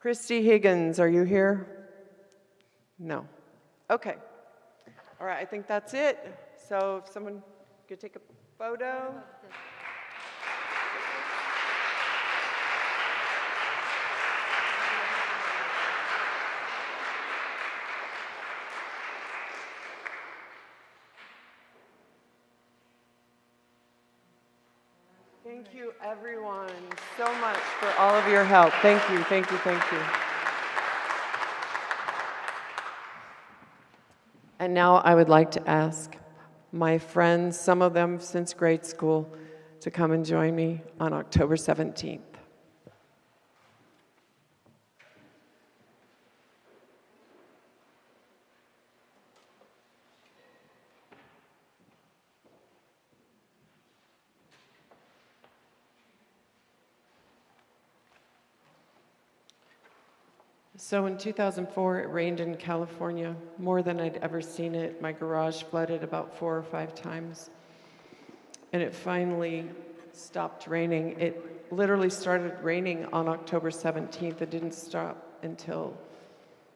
Christy Higgins, are you here? No. Okay. All right, I think that's it. So if someone could take a photo. Thank you, everyone, so much for all of your help. Thank you, thank you, thank you. And now I would like to ask my friends, some of them since grade school, to come and join me on October 17th. So in 2004, it rained in California, more than I'd ever seen it. My garage flooded about 4 or 5 times. And it finally stopped raining. It literally started raining on October 17th. It didn't stop until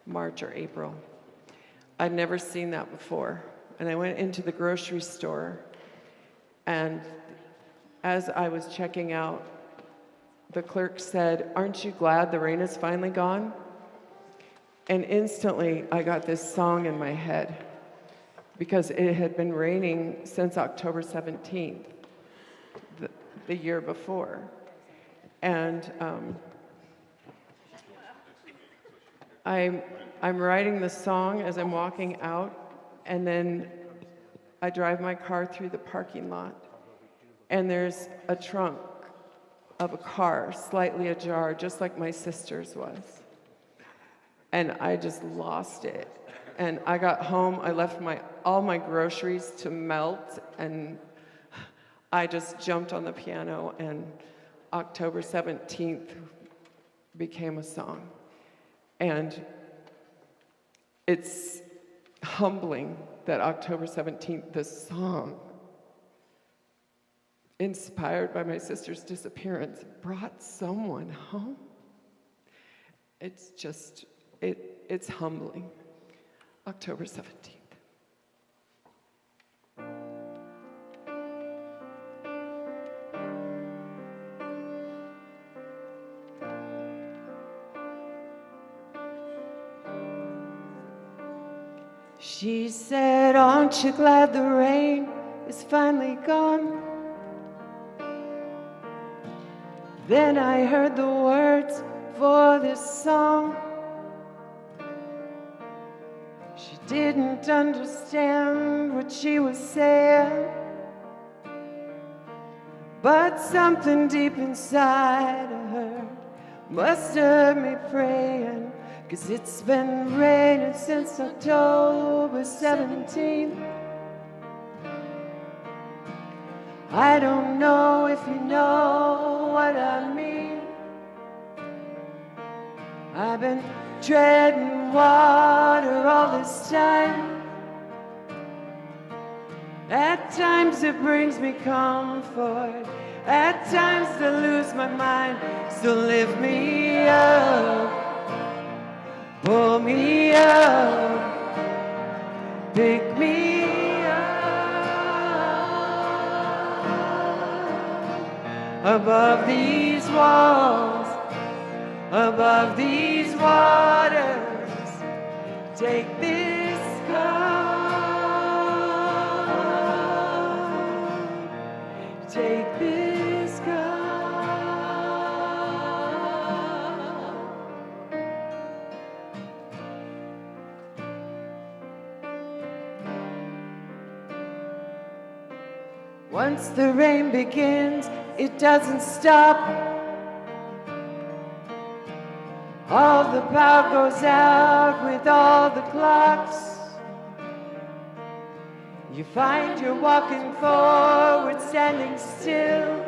March or April. I'd never seen that before. And I went into the grocery store, and as I was checking out, the clerk said, "Aren't you glad the rain is finally gone?" And instantly, I got this song in my head because it had been raining since October 17th, the year before. And I'm writing the song as I'm walking out, and then I drive my car through the parking lot, and there's a trunk of a car slightly ajar, just like my sister's was. And I just lost it. And I got home, I left all my groceries to melt, and I just jumped on the piano, and October 17th became a song. And it's humbling that October 17th, the song, inspired by my sister's disappearance, brought someone home. It's just, it's humbling. October 17th. She said, "Aren't you glad the rain is finally gone?" Then I heard the words for this song. She didn't understand what she was saying, but something deep inside of her must have me praying, 'cause it's been raining since October 17th. I don't know if you know what I mean. I've been treading water all this time. At times it brings me comfort, at times I lose my mind. So lift me up, pull me up, pick me up, above these walls, above these waters. Take this cup, take this cup. Once the rain begins, it doesn't stop. All the power goes out with all the clocks. You find you're walking forward, standing still,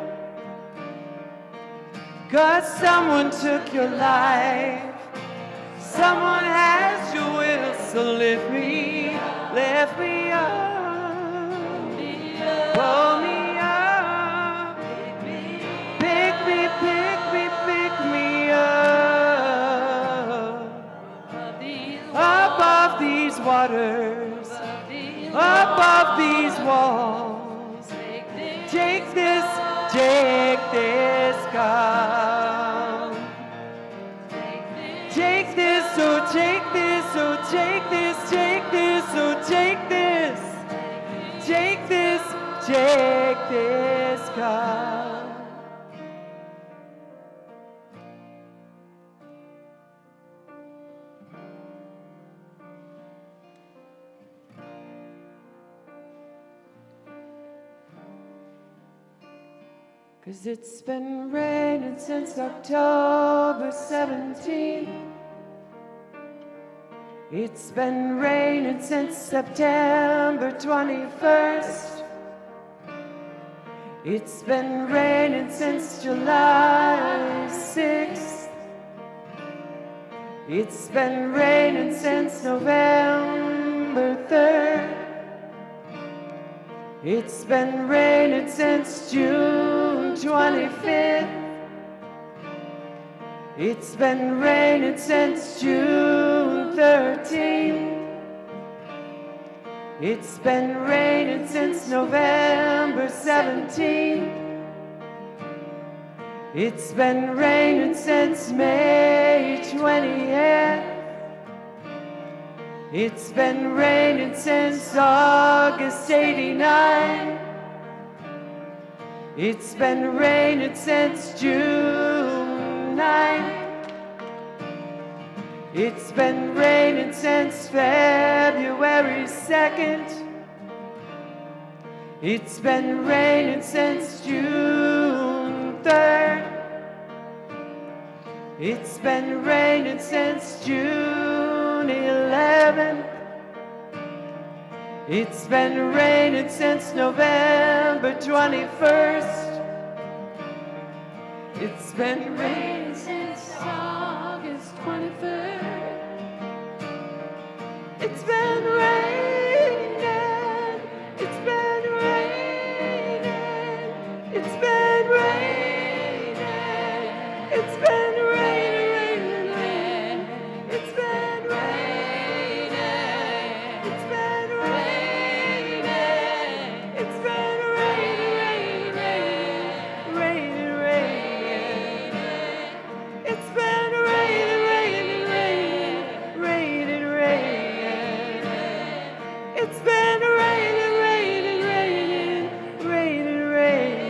'cause someone took your life, someone has your will. So lift me up, above these waters, above these walls. Take this, God. Take this, oh take this, oh take this, take this, oh take this. Take this, God. Cause it's been raining since October 17th. It's been raining since September 21st. It's been raining since July 6th. It's been raining since November 3rd. It's been raining since June 25th. It's been raining since June 13th. It's been raining since November 17th. It's been raining since May 20th. It's been raining since August 89. It's been raining since June 9. It's been raining since February 2nd. It's been raining since June 3rd. It's been raining since June 11th. It's been raining since November 21st. It's been raining since August 23rd. It's been raining. It's been raining. It's been raining. It's been raining. It's been raining. It's been raining. It's been raining. Raining, raining. It's been raining, raining, raining, raining. It's been raining, raining, raining, raining, raining.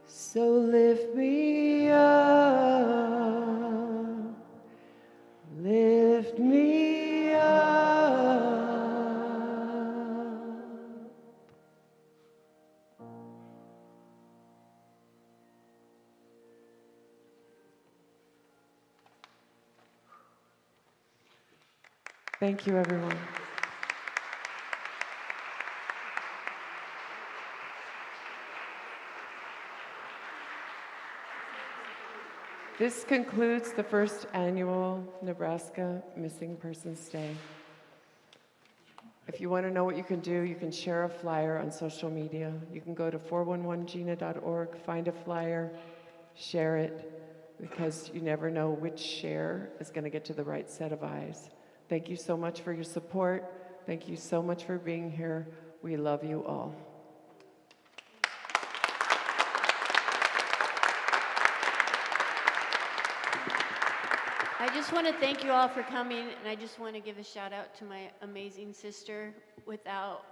So lift me up, lift me up. Thank you, everyone. This concludes the first annual Nebraska Missing Persons Day. If you want to know what you can do, you can share a flyer on social media. You can go to 411gina.org, find a flyer, share it, because you never know which share is going to get to the right set of eyes. Thank you so much for your support. Thank you so much for being here. We love you all. I just want to thank you all for coming, and I just want to give a shout out to my amazing sister. Without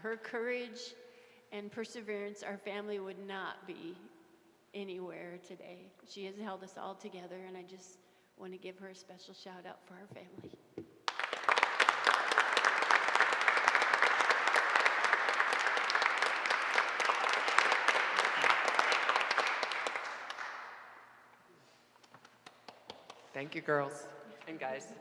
her courage and perseverance, our family would not be anywhere today. She has held us all together, and I just want to give her a special shout out for our family. Thank you, girls and guys.